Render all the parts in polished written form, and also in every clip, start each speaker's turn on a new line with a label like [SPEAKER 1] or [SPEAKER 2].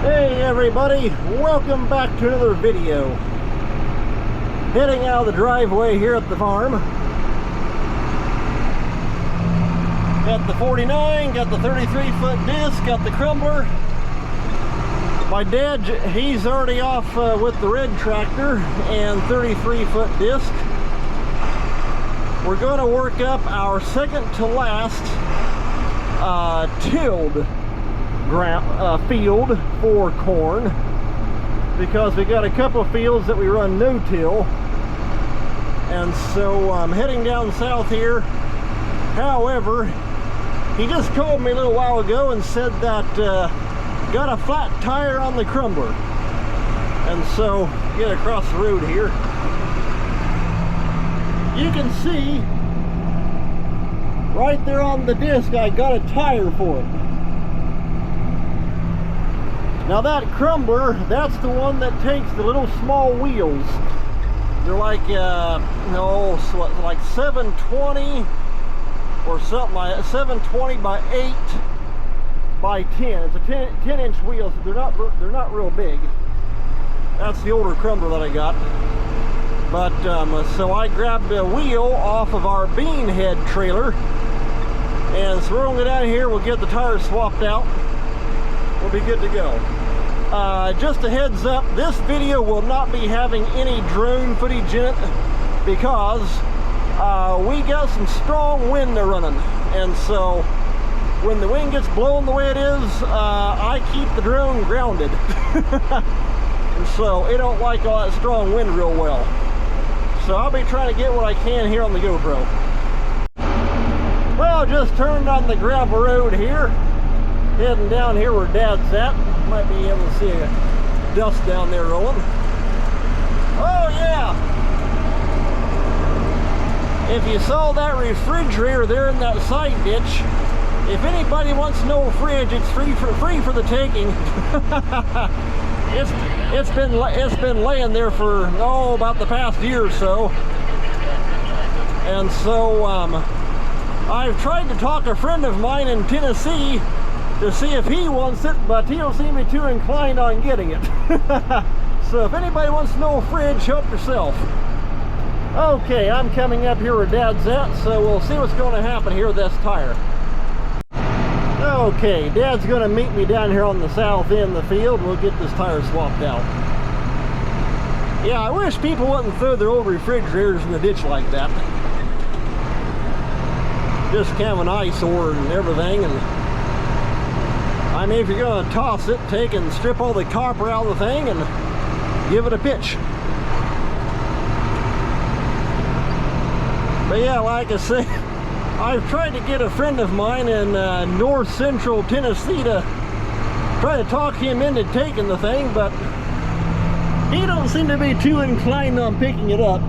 [SPEAKER 1] Hey everybody, welcome back to another video. Heading out of the driveway here at the farm. Got the 49, got the 33-foot disc, got the crumbler. My dad, he's already off with the red tractor and 33-foot disc. We're going to work up our second to last tilled field for corn, because we got a couple fields that we run no-till, and so I'm heading down south here. However, he just called me a little while ago and said that got a flat tire on the crumbler, and so get across the road here. You can see right there on the disc I got a tire for it. Now that crumbler, that's the one that takes the little small wheels. They're like, like 720 or something like that, 720 by 8 by 10. It's a 10-inch wheel, so they're not real big. That's the older crumbler that I got. But so I grabbed a wheel off of our bean head trailer, and so we're gonna go down here. We'll get the tires swapped out. We'll be good to go. Just a heads up, this video will not be having any drone footage in it, because we got some strong wind running, and so when the wind gets blowing the way it is, I keep the drone grounded. And so it don't like all that strong wind real well. So I'll be trying to get what I can here on the GoPro. Well, just turned on the gravel road here. Heading down here where Dad's at. Might be able to see a dust down there rolling. Oh yeah! If you saw that refrigerator there in that side ditch, if anybody wants no fridge, it's free for the taking. It's been laying there for about the past year or so, and so I've tried to talk a friend of mine in Tennessee to see if he wants it, but he don't seem to be too inclined on getting it. So if anybody wants no fridge, help yourself. Okay, I'm coming up here where Dad's at, so we'll see what's going to happen here with this tire. Okay, Dad's going to meet me down here on the south end of the field. We'll get this tire swapped out. Yeah, I wish people wouldn't throw their old refrigerators in the ditch like that. Just kind of an eyesore and everything. And I mean, if you're going to toss it, take and strip all the copper out of the thing and give it a pitch. But yeah, like I say, I've tried to get a friend of mine in north central Tennessee to try to talk him into taking the thing, but he don't seem to be too inclined on picking it up.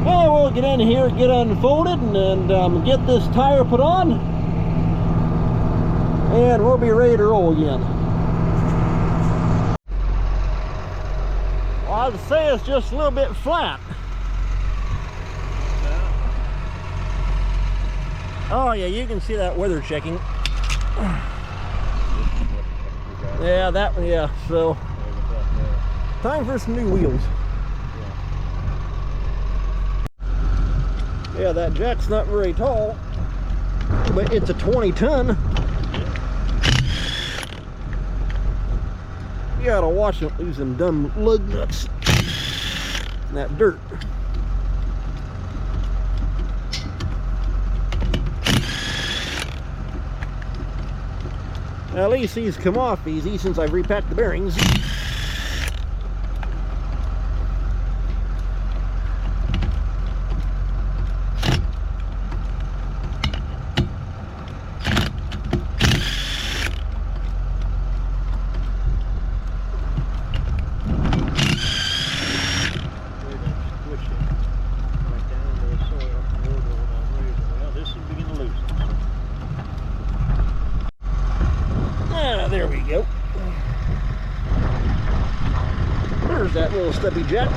[SPEAKER 1] Well, we'll get in here, get unfolded, and get this tire put on, and we'll be ready to roll again. Well, I'd say it's just a little bit flat. Oh yeah, you can see that weather checking. Yeah, so time for some new wheels. Yeah, that jack's not very tall, but it's a 20-ton. You gotta watch it lose them dumb lug nuts in that dirt. Now, at least these come off easy since I've repacked the bearings. There we go. There's that little stubby jack.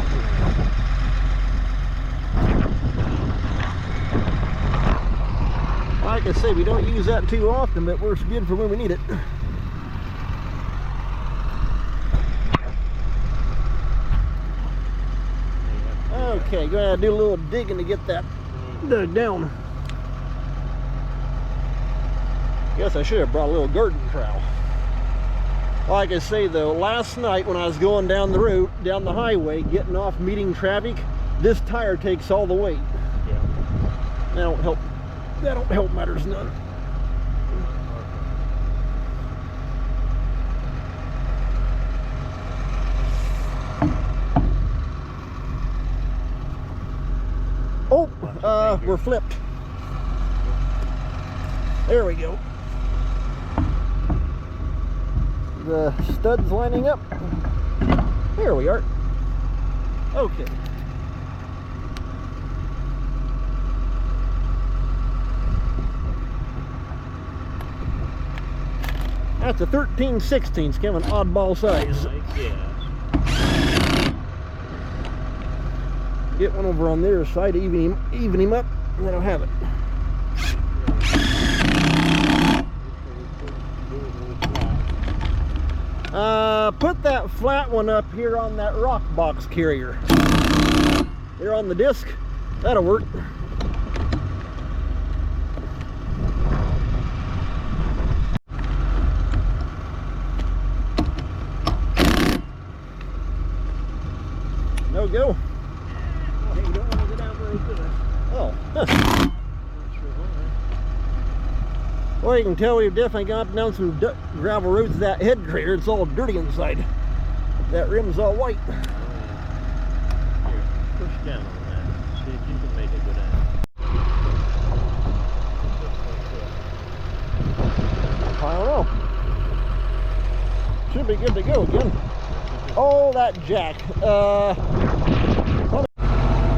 [SPEAKER 1] like I say, we don't use that too often, but it works good for when we need it. Okay, gonna do a little digging to get that dug down. Guess I should have brought a little garden trowel. Like I say though, last night when I was going down the road, down the highway, getting off meeting traffic, this tire takes all the weight.
[SPEAKER 2] Yeah.
[SPEAKER 1] That don't help matters none. Oh, we're flipped. There we go. The studs lining up. Here we are. Okay. That's a 13/16, kind of an oddball size. Get one over on their side to even him up, and then I'll have it. Put that flat one up here on that rock box carrier. Here on the disc. That'll work. No go. Hey, you don't want to go down very good. Oh. Huh. Well, you can tell we've definitely gone down some gravel roads. That head grader, it's all dirty inside. That rim's all white.
[SPEAKER 2] Here, push down on that. See if you can make it go down.
[SPEAKER 1] I don't know. Should be good to go again. Oh, that jack.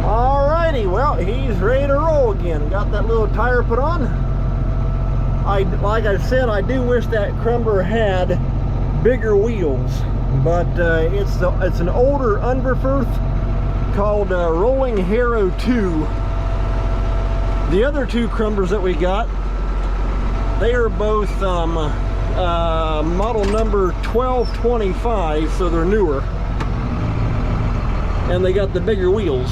[SPEAKER 1] Alrighty, well, he's ready to roll again. Got that little tire put on. Like I said, I do wish that Crumber had bigger wheels, but it's an older Underfirth called Rolling Hero 2. The other two Crumbers that we got, they are both model number 1225, so they're newer, and they got the bigger wheels.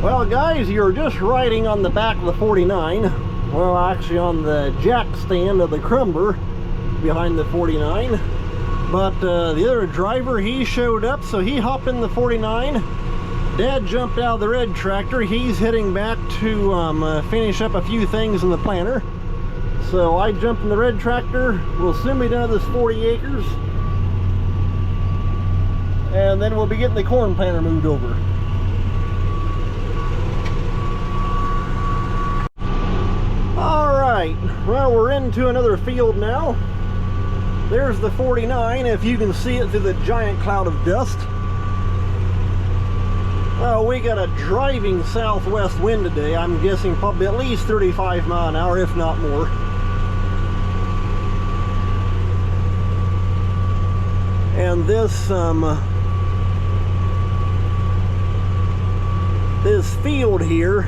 [SPEAKER 1] Well guys, you're just riding on the back of the 49. Well, actually on the jack stand of the Crumber behind the 49. But the other driver, he showed up, so he hopped in the 49. Dad jumped out of the red tractor. He's heading back to finish up a few things in the planter. So I jumped in the red tractor. We'll soon be done with this 40 acres. And then we'll be getting the corn planter moved over. Alright, well, we're into another field now. There's the 49, if you can see it through the giant cloud of dust. Well, we got a driving southwest wind today. I'm guessing probably at least 35 miles an hour, if not more. And this this field here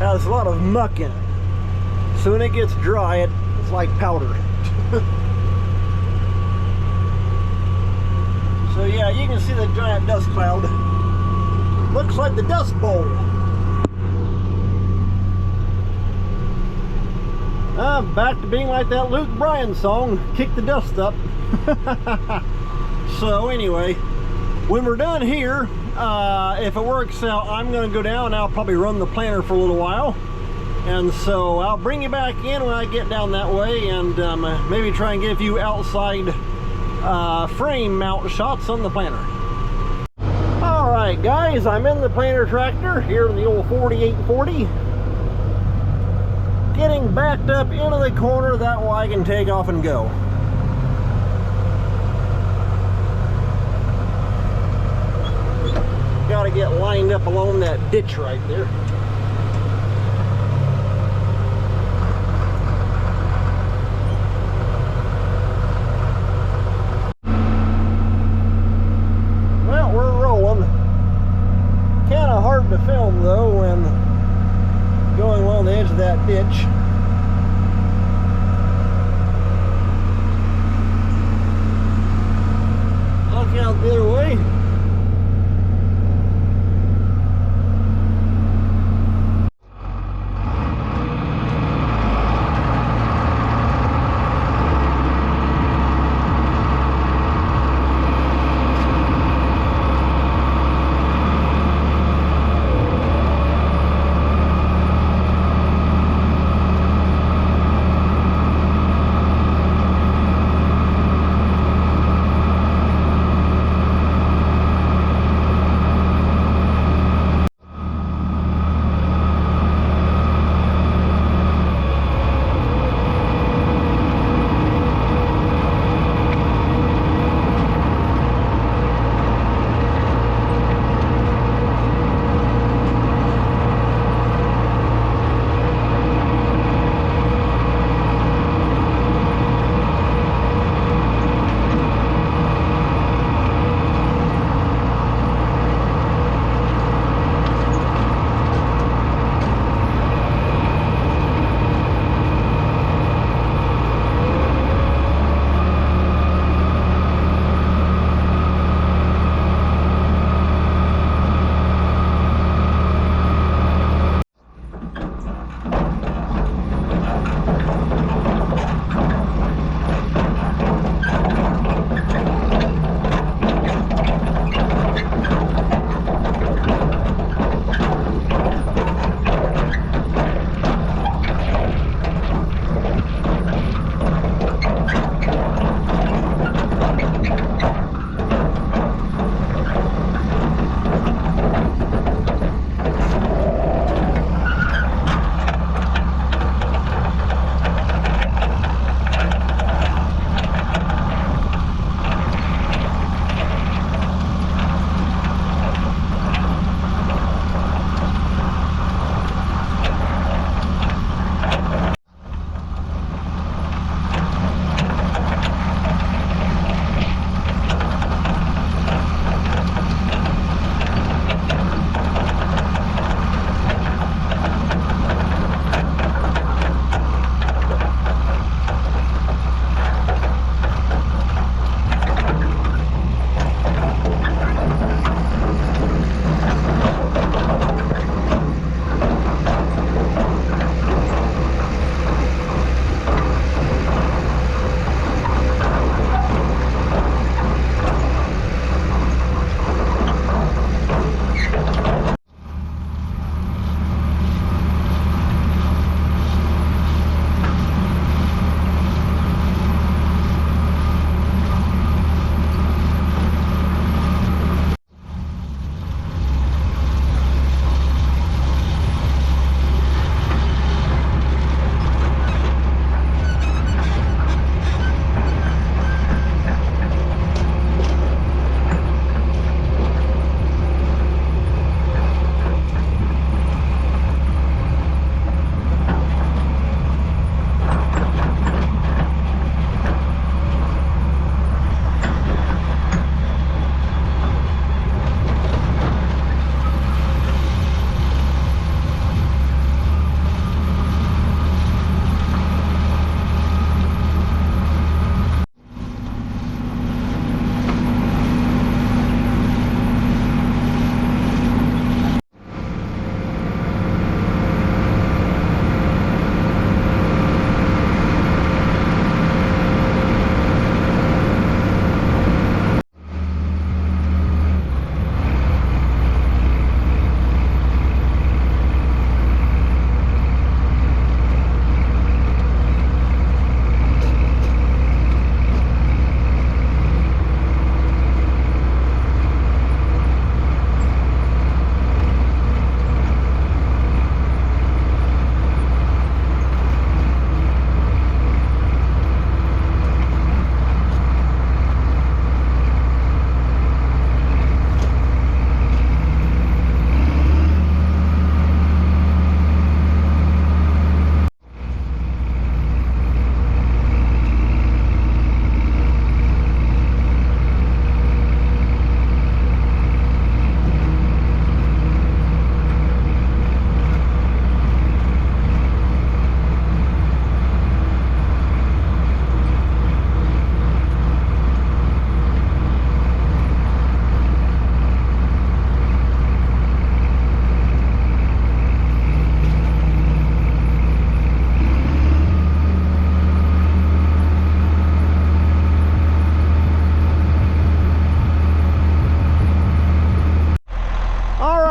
[SPEAKER 1] has a lot of muck in it. So when it gets dry, it's like powder. So yeah, you can see the giant dust cloud. Looks like the Dust Bowl. Back to being like that Luke Bryan song, Kick the Dust Up. So anyway, when we're done here, if it works out, I'm going to go down and I'll probably run the planter for a little while. And so I'll bring you back in when I get down that way, and maybe try and give you outside frame mount shots on the planter. Alright guys, I'm in the planter tractor here in the old 4840. Getting backed up into the corner, that way I can take off and go. Got to get lined up along that ditch right there. Well, we're rolling. Kind of hard to film though when going along the edge of that ditch. Look out the other way.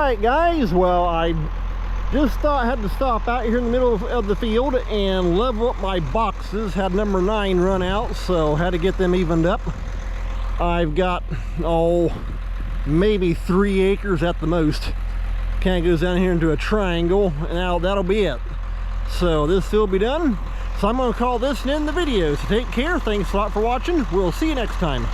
[SPEAKER 1] right, guys, well, I just thought I had to stop out here in the middle of the field and level up my boxes. Had number 9 run out, so had to get them evened up. I've got, maybe 3 acres at the most. Kind of goes down here into a triangle, and now that'll be it. So this will be done. So I'm going to call this an end of the video. So take care. Thanks a lot for watching. We'll see you next time.